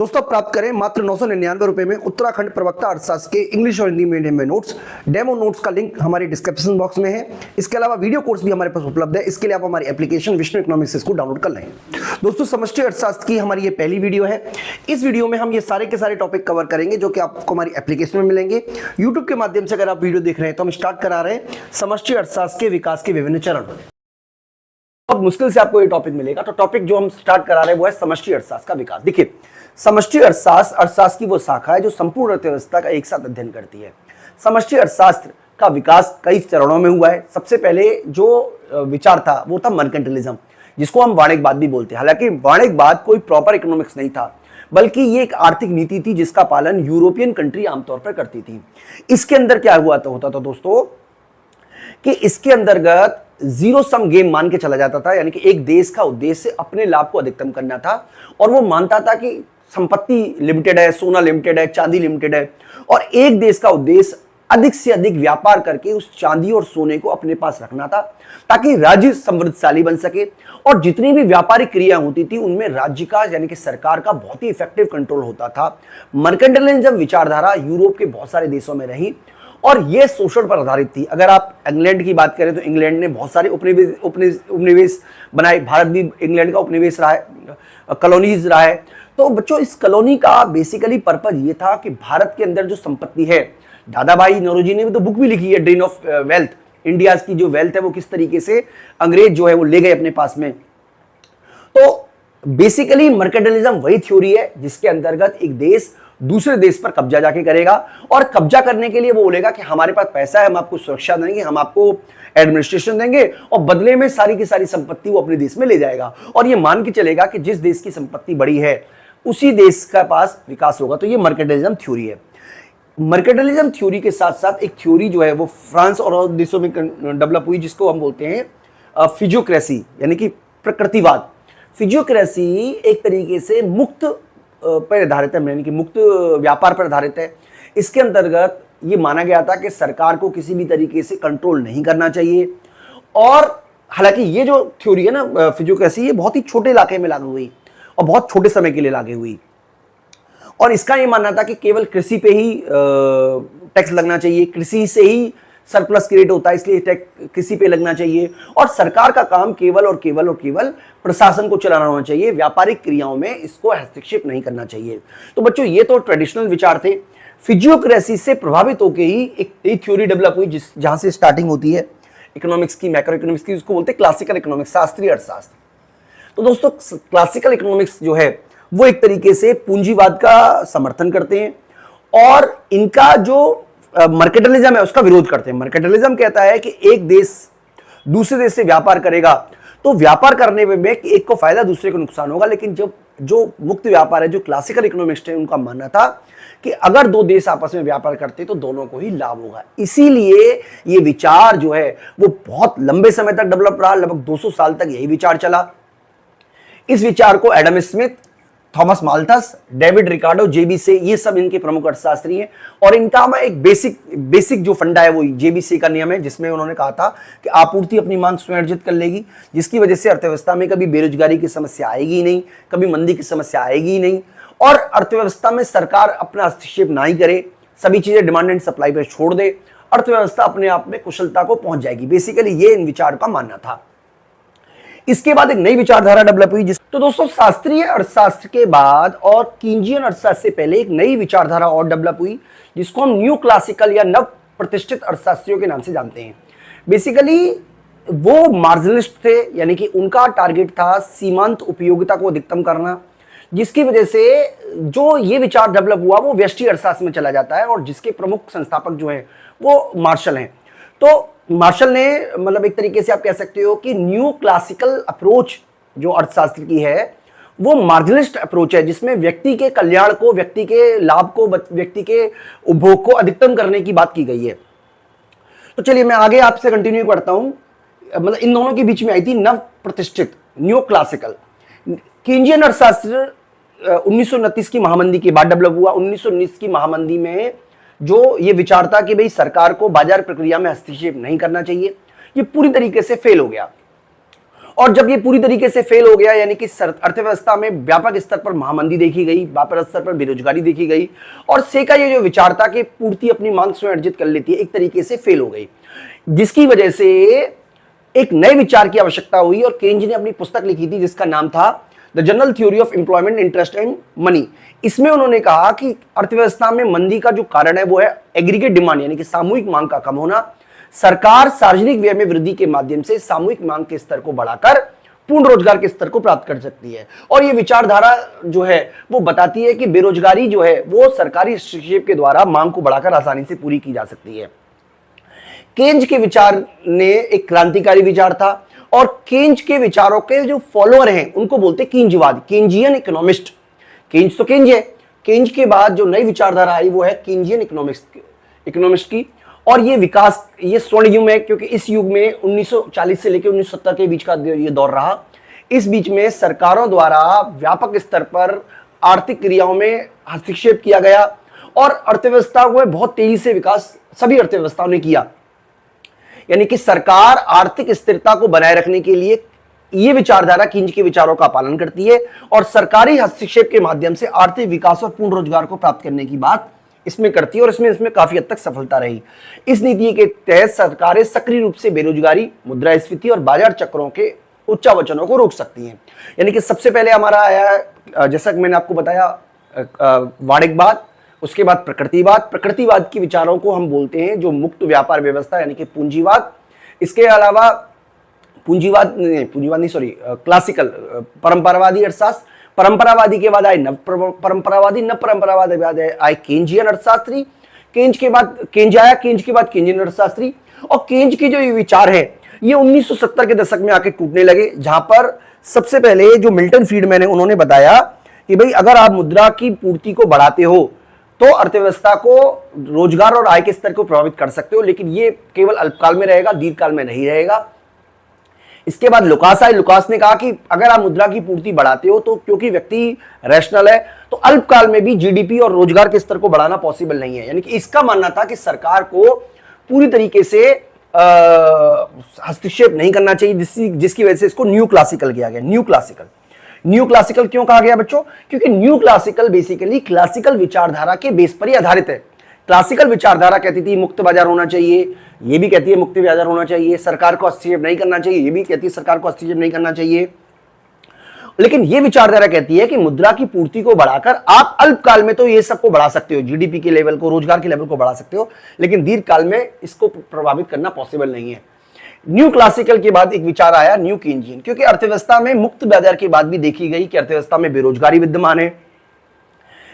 दोस्तों प्राप्त करें मात्र 999 रुपए में उत्तराखंड प्रवक्ता अर्थशास्त्र के इंग्लिश और हिंदी मीडियम में नोट्स। डेमो नोट्स का लिंक हमारे डिस्क्रिप्शन बॉक्स में है। इसके अलावा वीडियो कोर्स भी हमारे पास उपलब्ध है। इसके लिए आप हमारी एप्लीकेशन विष्णु इकोनॉमिक्स को डाउनलोड कर लें। दोस्तों समष्टि अर्थशास्त्र की हमारी ये पहली वीडियो है। इस वीडियो में हम ये सारे के सारे टॉपिक कवर करेंगे जो कि आपको हमारी एप्लीकेशन में मिलेंगे। यूट्यूब के माध्यम से अगर आप वीडियो देख रहे हैं तो हम स्टार्ट करा रहे हैं समष्टि अर्थशास्त्र के विकास के विभिन्न चरण। बहुत मुश्किल से आपको ये टॉपिक मिलेगा। तो टॉपिक जो हम स्टार्ट करा रहे हैं वो है समष्टि अर्थशास्त्र का विकास। देखिए, समष्टि अर्थशास्त्र की वो शाखा है जो संपूर्ण अर्थव्यवस्था का एक साथ अध्ययन करती है। समष्टि अर्थशास्त्र का विकास कई चरणों में हुआ है। सबसे पहले जो विचार था वो था मर्केंटिलिज्म, जिसको हम वाणिज्यवाद भी बोलते हैं। हालांकि वाणिज्यवाद कोई प्रॉपर इकोनॉमिक्स नहीं था, बल्कि ये एक आर्थिक नीति थी जिसका पालन यूरोपियन कंट्री आमतौर पर करती थी। इसके अंदर क्या होता था दोस्तों कि इसके अंतर्गत जीरो सम गेम मान के चला जाता था, यानी कि एक देश का उद्देश्य अपने लाभ को अधिकतम करना था और वो मानता था कि संपत्ति लिमिटेड है, सोना लिमिटेड है, चांदी लिमिटेड है और एक देश का उद्देश्य अधिक से अधिक व्यापार करके उस चांदी और सोने को अपने पास रखना था ताकि राज्य समृद्धशाली बन सके। और जितनी भी व्यापारिक क्रिया होती थी उनमें राज्य का यानी कि सरकार का बहुत ही इफेक्टिव कंट्रोल होता था। मर्केंटिलिज्म विचारधारा यूरोप के बहुत सारे देशों में रही और यह शोषण पर आधारित थी। अगर आप इंग्लैंड की बात करें तो इंग्लैंड ने बहुत सारे उपनिवेश बनाए। भारत भी इंग्लैंड का उपनिवेश रहा है, कॉलोनीज रहा है। तो बच्चों, इस कॉलोनी का बेसिकली पर्पज ये था कि भारत के अंदर जो संपत्ति है, दादाभाई नौरोजी ने भी तो बुक भी लिखी है ड्रेन ऑफ वेल्थ, इंडिया की जो वेल्थ है वो किस तरीके से अंग्रेज जो है वो ले गए अपने पास में। तो बेसिकली मर्केंटिलिज्म वही थ्योरी है जिसके अंतर्गत एक देश दूसरे देश पर कब्जा जाके करेगा और कब्जा करने के लिए वो बोलेगा कि हमारे पास पैसा है, हम आपको सुरक्षा देंगे, हम आपको एडमिनिस्ट्रेशन देंगे और बदले में सारी की सारी संपत्ति वो अपने देश में ले जाएगा और ये मान के चलेगा कि जिस देश की संपत्ति बड़ी है उसी देश का पास विकास होगा। तो ये मर्केंटिलिज्म थ्योरी है। मर्केंटिलिज्म थ्योरी के साथ साथ एक थ्योरी जो है वो फ्रांस और देशों में डेवलप हुई जिसको हम बोलते हैं फिजियोक्रेसी, यानी कि प्रकृतिवाद। फिजियोक्रेसी एक तरीके से मुक्त पर आधारित है, यानी कि मुक्त व्यापार पर आधारित है। इसके अंतर्गत ये माना गया था कि सरकार को किसी भी तरीके से कंट्रोल नहीं करना चाहिए। और हालांकि ये जो थ्योरी है ना फिजियोक्रेसी, ये बहुत ही छोटे इलाके में लागू हुई और बहुत छोटे समय के लिए लागू हुई और इसका ये मानना था कि केवल कृषि पे ही टैक्स लगना चाहिए, कृषि से ही सरप्लस क्रिएट होता है इसलिए टैक्स कृषि पे लगना चाहिए और सरकार का काम केवल और केवल प्रशासन को चलाना होना चाहिए, व्यापारिक क्रियाओं में इसको हस्तक्षेप नहीं करना चाहिए। तो बच्चों, ये तो ट्रेडिशनल विचार थे। फिजियोक्रेसी से प्रभावित होकर ही एक नई थ्योरी डेवलप हुई जहां से स्टार्टिंग होती है इकोनॉमिक्स की, मैक्रो इकोनॉमिक्स की, उसको बोलते हैं क्लासिकल इकोनॉमिक्स, शास्त्रीय अर्थशास्त्र। तो दोस्तों, क्लासिकल इकोनॉमिक्स जो है वो एक तरीके से पूंजीवाद का समर्थन करते हैं और इनका जो मर्केंटिलिज्म है उसका विरोध करते हैं। मर्केंटिलिज्म कहता है कि एक देश दूसरे देश से व्यापार करेगा तो व्यापार करने में एक को फायदा दूसरे को नुकसान होगा, लेकिन जब जो मुक्त व्यापार है, जो क्लासिकल इकोनॉमिस्ट है, उनका मानना था कि अगर दो देश आपस में व्यापार करते तो दोनों को ही लाभ होगा। इसीलिए ये विचार जो है वो बहुत लंबे समय तक डेवलप रहा, लगभग 200 साल तक यही विचार चला। इस विचार को Adam Smith, Thomas Malthus, David Ricardo, J B Say, ये सब इनके प्रमुख अर्थशास्त्री हैं और इनका एक बेसिक जो फंडा है वो जेबीसे का नियम है, जिसमें उन्होंने कहा था कि आपूर्ति अपनी मांग स्वयं अर्जित कर लेगी, जिसकी वजह से अर्थव्यवस्था में कभी बेरोजगारी की समस्या आएगी ही नहीं, कभी मंदी की समस्या आएगी ही नहीं और अर्थव्यवस्था में सरकार अपना हस्तक्षेप ना ही करे, सभी चीजें डिमांड एंड सप्लाई पर छोड़ दे, अर्थव्यवस्था अपने आप में कुशलता को पहुंच जाएगी। बेसिकली ये इन विचार का मानना था। इसके बाद एक नई विचारधारा डेवलप हुई तो दोस्तों, शास्त्रीय अर्थशास्त्र के बाद और कीनजियन अर्थशास्त्र से पहले एक नई विचारधारा और डेवलप हुई जिसको हम न्यू क्लासिकल या नव प्रतिष्ठित अर्थशास्त्रियों के नाम से जानते हैं। बेसिकली वो मार्जिनलिस्ट थे, यानी कि उनका टारगेट था सीमांत उपयोगिता को अधिकतम करना, जिसकी वजह से जो ये विचार डेवलप हुआ वो व्यष्टि अर्थशास्त्र में चला जाता है और जिसके प्रमुख संस्थापक जो हैं वो मार्शल हैं। तो मार्शल ने एक तरीके से आप कह सकते हो कि न्यू क्लासिकल अप्रोच जो अर्थशास्त्र की है वो मार्जिनलिस्ट अप्रोच है, जिसमें व्यक्ति के कल्याण को, व्यक्ति के लाभ को, व्यक्ति के उपभोग को अधिकतम करने की बात की गई है। तो चलिए मैं आगे आपसे कंटिन्यू करता हूं। इन दोनों के बीच में आई थी नव प्रतिष्ठित न्यू क्लासिकल। कीनजियन अर्थशास्त्र 1929 की महामंदी के बाद डेवलप हुआ। 1919 की महामंदी में जो ये विचार था कि भाई सरकार को बाजार प्रक्रिया में हस्तक्षेप नहीं करना चाहिए, ये पूरी तरीके से फेल हो गया और जब ये पूरी तरीके से फेल हो गया, यानी कि अर्थव्यवस्था में व्यापक स्तर पर महामंदी देखी गई, व्यापक स्तर पर बेरोजगारी देखी गई और से का ये जो विचार था कि पूर्ति अपनी मांग स्वयं अर्जित कर लेती है, एक तरीके से फेल हो गई, जिसकी वजह से एक नए विचार की आवश्यकता हुई और केन्ज ने अपनी पुस्तक लिखी थी जिसका नाम था the general theory of employment, interest and money. इसमें उन्होंने कहा कि अर्थव्यवस्था में मंदी का जो कारण है वो है एग्रीगेट डिमांड, यानी कि सामूहिक मांग का कम होना। सरकार सार्वजनिक व्यय में वृद्धि के माध्यम से सामूहिक मांग के स्तर को बढ़ाकर पूर्ण रोजगार के स्तर को प्राप्त कर सकती है। और ये विचारधारा जो है वो बताती है कि बेरोजगारी जो है वो सरकारी हस्तक्षेप के द्वारा मांग को बढ़ाकर आसानी से पूरी की जा सकती है। केन्ज के विचार ने एक क्रांतिकारी विचार था और केन्ज के विचारों के जो फॉलोअर हैं उनको बोलते केन्जवाद, केन्जियन इकोनॉमिस्ट। केन्ज तो केन्ज है, केन्ज के बाद जो नई विचारधारा आई वो है केन्जियन इकोनॉमिस्ट की। और ये विकास, ये स्वर्ण युग है क्योंकि इस युग में 1940 से लेकर 1970 के बीच का ये दौर रहा। इस बीच में सरकारों द्वारा व्यापक स्तर पर आर्थिक क्रियाओं में हस्तक्षेप किया गया और अर्थव्यवस्था को बहुत तेजी से विकास सभी अर्थव्यवस्थाओं ने किया। यानी कि सरकार आर्थिक स्थिरता को बनाए रखने के लिए ये विचारधारा केन्ज के विचारों का पालन करती है और सरकारी हस्तक्षेप के माध्यम से आर्थिक विकास और पूर्ण रोजगार को प्राप्त करने की बात इसमें करती है और इसमें काफी हद तक सफलता रही। इस नीति के तहत सरकारें सक्रिय रूप से बेरोजगारी, मुद्रास्फीति और बाजार चक्रों के उच्चावचनों को रोक सकती हैं। यानी कि सबसे पहले हमारा आया, जैसा कि मैंने आपको बताया, वाणिज्यवाद, उसके बाद प्रकृतिवाद। प्रकृतिवाद के विचारों को हम बोलते हैं जो मुक्त व्यापार व्यवस्था यानी कि पूंजीवाद। इसके अलावा क्लासिकल परंपरावादी अर्थशास्त्र। परंपरावादी के बाद आए नव परंपरावादी, नव परंपरावादी के बाद आए केन्जियन अर्थशास्त्री। केन्ज के बाद केन्जियन अर्थशास्त्री। और केन्ज के जो ये विचार है ये 1970 के दशक में आके टूटने लगे, जहां पर सबसे पहले जो मिल्टन फ्रीडमैन है उन्होंने बताया कि भाई अगर आप मुद्रा की पूर्ति को बढ़ाते हो तो अर्थव्यवस्था को, रोजगार और आय के स्तर को प्रभावित कर सकते हो, लेकिन ये केवल अल्पकाल में रहेगा, दीर्घकाल में नहीं रहेगा। इसके बाद लुकास आए। लुकास ने कहा कि अगर आप मुद्रा की पूर्ति बढ़ाते हो तो क्योंकि व्यक्ति रैशनल है तो अल्पकाल में भी जीडीपी और रोजगार के स्तर को बढ़ाना पॉसिबल नहीं है। यानी कि इसका मानना था कि सरकार को पूरी तरीके से हस्तक्षेप नहीं करना चाहिए, जिसकी वजह से इसको न्यू क्लासिकल किया गया। न्यू क्लासिकल क्यों कहा गया बच्चों? क्योंकि न्यू क्लासिकल बेसिकली क्लासिकल विचारधारा के बेस पर ही आधारित है। क्लासिकल विचारधारा कहती थी मुक्त बाजार होना चाहिए, ये भी कहती है मुक्त बाजार होना चाहिए, सरकार को हस्तक्षेप नहीं करना चाहिए, ये भी कहती है सरकार को हस्तक्षेप नहीं करना चाहिए। लेकिन ये विचारधारा कहती है कि मुद्रा की पूर्ति को बढ़ाकर आप अल्पकाल में तो ये सबको बढ़ा सकते हो, जीडीपी के लेवल को, रोजगार के लेवल को बढ़ा सकते हो, लेकिन दीर्घकाल में इसको प्रभावित करना पॉसिबल नहीं है। न्यू क्लासिकल के बाद एक विचार आया न्यू केन्जियन, क्योंकि अर्थव्यवस्था में मुक्त बाजार की बात भी देखी गई कि अर्थव्यवस्था में बेरोजगारी विद्यमान है।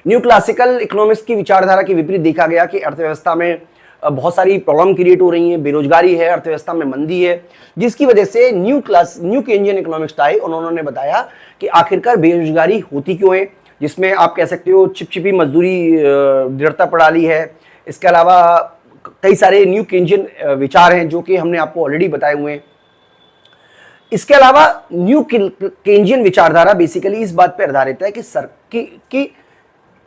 न्यू क्लासिकल इकोनॉमिक्स की विचारधारा के विपरीत देखा गया कि अर्थव्यवस्था में बहुत सारी प्रॉब्लम क्रिएट हो रही है, बेरोजगारी है, अर्थव्यवस्था में मंदी है, जिसकी वजह से न्यू केन्जियन इकोनॉमिक्स आए। उन्होंने बताया कि आखिरकार बेरोजगारी होती क्यों है, जिसमें आप कह सकते हो चिपचिपी मजदूरी, दृढ़ता प्रणाली है। इसके अलावा कई सारे न्यू केन्जियन विचार हैं जो कि हमने आपको ऑलरेडी बताए हुए हैं। इसके अलावा न्यू केन्जियन विचारधारा बेसिकली इस बात पर आधारित है कि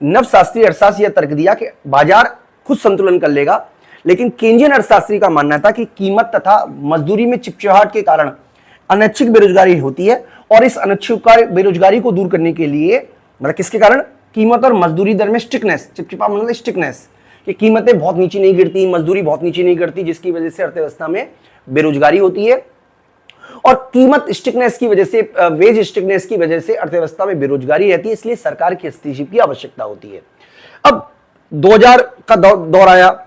नवशास्त्रीय अर्थशास्त्र यह तर्क दिया कि बाजार खुद संतुलन कर लेगा, लेकिन केन्जियन अर्थशास्त्री का मानना था कि कीमत तथा मजदूरी में चिपचिपाहट के कारण अनैच्छिक बेरोजगारी होती है और इस अनैच्छिक बेरोजगारी को दूर करने के लिए, मतलब किसके कारण, कीमत और मजदूरी दर में स्टिकनेस, चिपचिपा मतलब स्टिकनेस, कि कीमतें बहुत नीचे नहीं गिरती, मजदूरी बहुत नीचे नहीं गिरती, जिसकी वजह से अर्थव्यवस्था में बेरोजगारी होती है। और कीमत स्टिकनेस की वजह से, वेज स्टिकनेस की वजह से अर्थव्यवस्था में बेरोजगारी रहती है, इसलिए सरकार की हस्तक्षेप की आवश्यकता होती है। अब 2000 का दौर आया।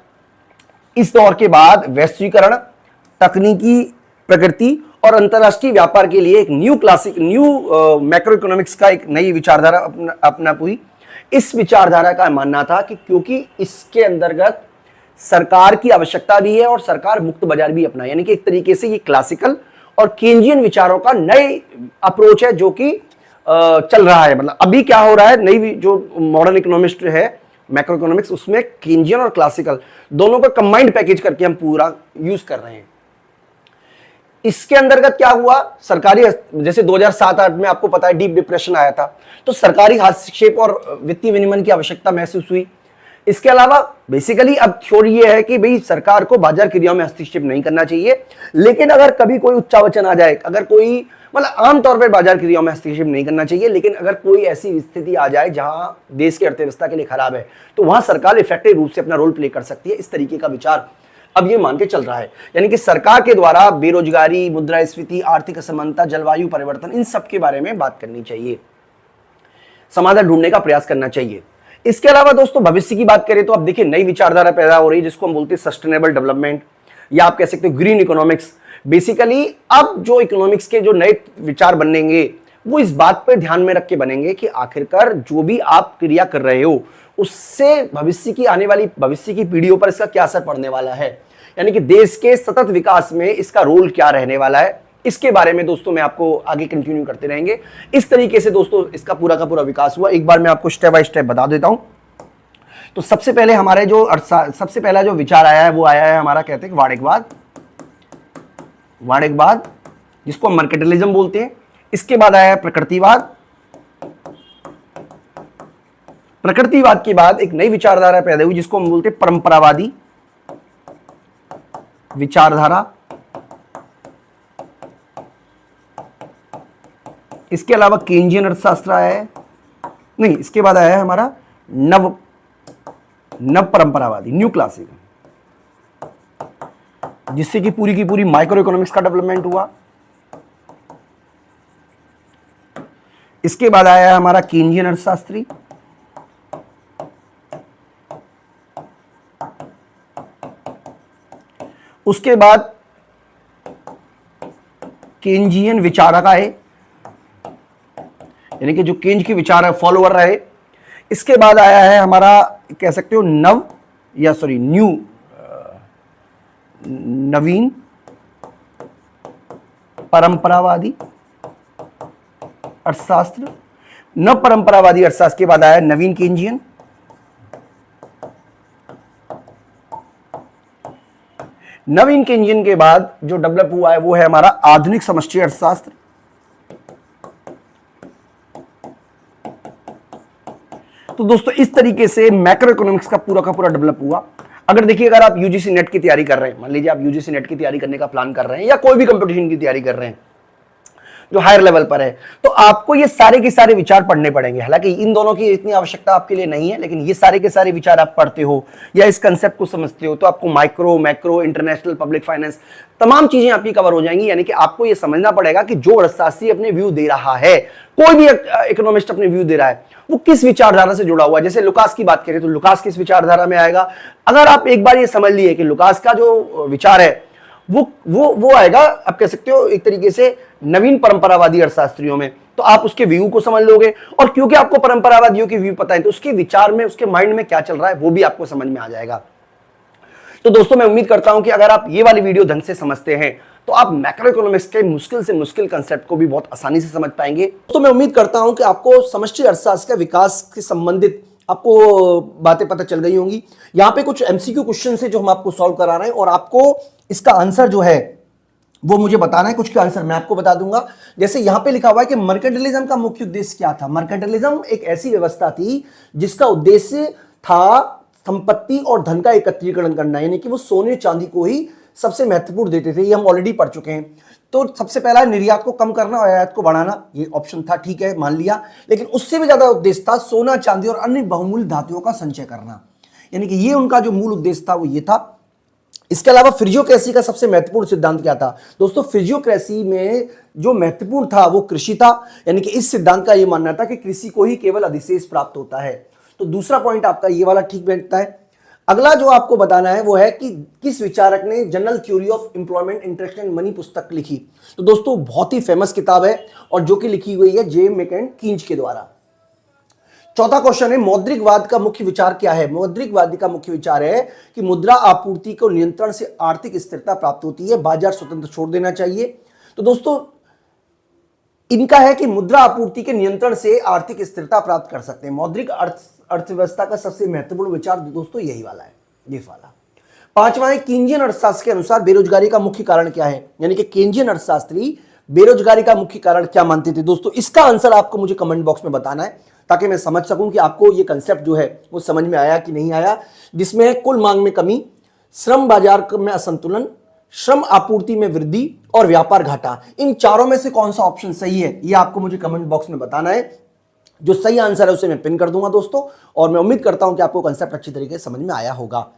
इस दौर के बाद वैश्वीकरण, तकनीकी प्रगति और अंतरराष्ट्रीय व्यापार के लिए एक न्यू मैक्रो इकोनॉमिक्स का एक नई विचारधारा अपना हुई। इस विचारधारा का मानना था कि क्योंकि इसके अंतर्गत सरकार की आवश्यकता भी है और सरकार मुक्त बाजार भी अपना, यानी कि एक तरीके से ये क्लासिकल और केन्जियन विचारों का नए अप्रोच है जो कि चल रहा है। मतलब अभी क्या हो रहा है, नई जो मॉडर्न इकोनॉमिस्ट है मैक्रो इकोनॉमिक्स, उसमें केन्जियन और क्लासिकल दोनों को कंबाइंड पैकेज करके हम पूरा यूज कर रहे हैं। इसके अंतर्गत क्या हुआ, सरकारी, जैसे 2007-8 में आपको पता है डीप डिप्रेशन आया था, तो सरकारी हस्तक्षेप और वित्तीय विनियमन की आवश्यकता महसूस हुई। इसके अलावा बेसिकली अब थ्योरी ये है कि भाई सरकार को बाजार क्रियाओं में हस्तक्षेप नहीं करना चाहिए, लेकिन अगर कभी कोई उच्चावचन आ जाए, अगर कोई मतलब आमतौर पर बाजार क्रियाओं में हस्तक्षेप नहीं करना चाहिए, लेकिन अगर कोई ऐसी स्थिति आ जाए जहां देश की अर्थव्यवस्था के लिए खराब है तो वहां सरकार इफेक्टिव रूप से अपना रोल प्ले कर सकती है। इस तरीके का विचार अब ये मान के चल रहा है, यानी कि सरकार के द्वारा बेरोजगारी, मुद्रास्फीति, आर्थिक असमानता, जलवायु परिवर्तन, इन सब के बारे में बात करनी चाहिए, समाधान ढूंढने का प्रयास करना चाहिए। इसके अलावा दोस्तों भविष्य की बात करें तो अब देखिए नई विचारधारा पैदा हो रही है जिसको हम बोलते हैं सस्टेनेबल डेवलपमेंट, या आप कह सकते हो ग्रीन इकोनॉमिक्स। बेसिकली अब जो इकोनॉमिक्स के जो नए विचार बनेंगे वो इस बात पर ध्यान में रख के बनेंगे कि आखिरकार जो भी आप क्रिया कर रहे हो उससे भविष्य की आने वाली भविष्य की पीढ़ियों पर इसका क्या असर पड़ने वाला है, यानी कि देश के सतत विकास में इसका रोल क्या रहने वाला है। इसके बारे में दोस्तों मैं आपको आगे कंटिन्यू करते रहेंगे। इस तरीके से दोस्तों इसका पूरा का पूरा विकास हुआ। एक बार मैं आपको स्टेप बाय स्टेप बता देता हूं। तो सबसे पहले हमारे जो सबसे पहला जो विचार आया है वो आया है हमारा, कहते हैं वाणिज्यवाद, जिसको हम मर्केंटिलिज्म बोलते हैं। इसके बाद आया है प्रकृतिवाद। प्रकृतिवाद के बाद एक नई विचारधारा पैदा हुई जिसको हम बोलते हैं परंपरावादी विचारधारा। इसके अलावा केंजियन अर्थशास्त्र आया है, नहीं इसके बाद आया है हमारा नव परंपरावादी, न्यू क्लासिकल, जिससे कि पूरी की पूरी माइक्रो इकोनॉमिक्स का डेवलपमेंट हुआ। इसके बाद आया है हमारा केंजियन अर्थशास्त्री। उसके बाद केंजियन विचारक आए, यानी कि जो केंज के विचार है फॉलोअर रहे। इसके बाद आया है हमारा, कह सकते हो नवीन परंपरावादी अर्थशास्त्र। नव परंपरावादी अर्थशास्त्र के बाद आया नवीन केंजियन। नवीन केंजियन के बाद जो डेवलप हुआ है वो है हमारा आधुनिक समष्टि अर्थशास्त्र। तो दोस्तों इस तरीके से मैक्रो इकोनॉमिक्स का पूरा डेवलप हुआ। अगर देखिए, अगर आप यूजीसी नेट की तैयारी कर रहे हैं, मान लीजिए आप यूजीसी नेट की तैयारी करने का प्लान कर रहे हैं या कोई भी कंपटीशन की तैयारी कर रहे हैं जो हायर लेवल पर है, तो आपको ये सारे के सारे विचार पढ़ने पड़ेंगे। हालांकि इन दोनों की इतनी आवश्यकता आपके लिए नहीं है, लेकिन ये सारे के सारे विचार आप पढ़ते हो या इस कंसेप्ट को समझते हो तो आपको micro, macro, international, public finance, तमाम चीजें आपकी कवर हो जाएंगी। यानी कि आपको ये समझना पड़ेगा कि जो अर्थशास्त्री अपने व्यू दे रहा है, कोई भी इकोनॉमिस्ट अपने व्यू दे रहा है, वो किस विचारधारा से जुड़ा हुआ है। जैसे लुकास की बात करें तो लुकास किस विचारधारा में आएगा। अगर आप एक बार ये समझ लिए कि लुकास का जो विचार है वो आएगा, आप कह सकते हो एक तरीके से नवीन परंपरावादी अर्थशास्त्रियों में, तो आप उसके व्यू को समझ लोगे। और क्योंकि आपको परंपरावादियों के व्यू पता है तो उसके विचार में, उसके माइंड में क्या चल रहा है वो भी आपको समझ में आ जाएगा। तो दोस्तों मैं उम्मीद करता हूं कि अगर आप ये वाली वीडियो ढंग से समझते हैं तो आप मैक्रो इकोनॉमिक्स के मुश्किल से मुश्किल कंसेप्ट को भी बहुत आसानी से समझ पाएंगे। तो मैं उम्मीद करता हूं कि आपको समष्टि अर्थशास्त्र के विकास से संबंधित आपको बातें पता चल गई होंगी। यहाँ पे कुछ एमसीक्यू क्वेश्चन है जो हम आपको सॉल्व करा रहे हैं और आपको इसका आंसर जो है वो मुझे बताना है। कुछ का आंसर मैं आपको बता दूंगा। जैसे यहाँ पे लिखा हुआ है कि मर्केंटिलिज्म का मुख्य उद्देश्य क्या था। मर्केंटिलिज्म एक ऐसी व्यवस्था थी जिसका उद्देश्य था संपत्ति और धन का एकत्रीकरण करना, यानी कि वो सोने चांदी को ही सबसे महत्वपूर्ण देते थे। ये हम ऑलरेडी पढ़ चुके हैं। तो सबसे पहला निर्यात को कम करना और आयात को बढ़ाना, ये ऑप्शन था, ठीक है मान लिया। लेकिन उससे भी ज्यादा उद्देश्य था सोना चांदी और अन्य बहुमूल्य धातुओं का संचय करना, यानी कि ये उनका जो मूल उद्देश्य था वो ये था। इसके अलावा फिजियोक्रेसी का सबसे महत्वपूर्ण सिद्धांत क्या था दोस्तों। फिजियोक्रेसी में जो महत्वपूर्ण था वो कृषि था, यानी कि इस सिद्धांत का ये मानना था कि कृषि को ही केवल अधिशेष प्राप्त होता है। तो दूसरा पॉइंट आपका ये वाला ठीक बैठता है। अगला जो आपको बताना है वो है कि किस विचारक ने general theory of employment, interest and money पुस्तक लिखी। तो दोस्तों बहुत ही फेमस किताब है और जो कि लिखी हुई है जे मैकेन कींज के द्वारा। चौथा क्वेश्चन है मौद्रिकवाद का मुख्य विचार क्या है। मौद्रिकवाद का मुख्य विचार है कि मुद्रा आपूर्ति को नियंत्रण से आर्थिक स्थिरता प्राप्त होती है, बाजार स्वतंत्र छोड़ देना चाहिए। तो दोस्तों इनका है कि मुद्रा आपूर्ति के नियंत्रण से आर्थिक स्थिरता प्राप्त कर सकते हैं। मौद्रिक अर्थव्यवस्था का सबसे महत्वपूर्ण विचार दोस्तों यही वाला है, ये वाला। पांचवा है केंजियन अर्थशास्त्र के अनुसार बेरोजगारी का मुख्य कारण क्या है, यानी कि केंजियन अर्थशास्त्री बेरोजगारी का मुख्य कारण क्या मानते थे। दोस्तों इसका आंसर आपको मुझे कमेंट बॉक्स में बताना है ताकि मैं समझ सकूं कि आपको ये कंसेप्ट जो है वो समझ में आया कि नहीं आया। जिसमें कुल मांग में कमी, श्रम बाजार में असंतुलन, श्रम आपूर्ति में वृद्धि और व्यापार घाटा। इन चारों में से कौन सा ऑप्शन सही है ये आपको मुझे कमेंट बॉक्स में बताना है। जो सही आंसर है उसे मैं पिन कर दूंगा दोस्तों, और मैं उम्मीद करता हूं कि आपको कंसेप्ट अच्छी तरीके से समझ में आया होगा।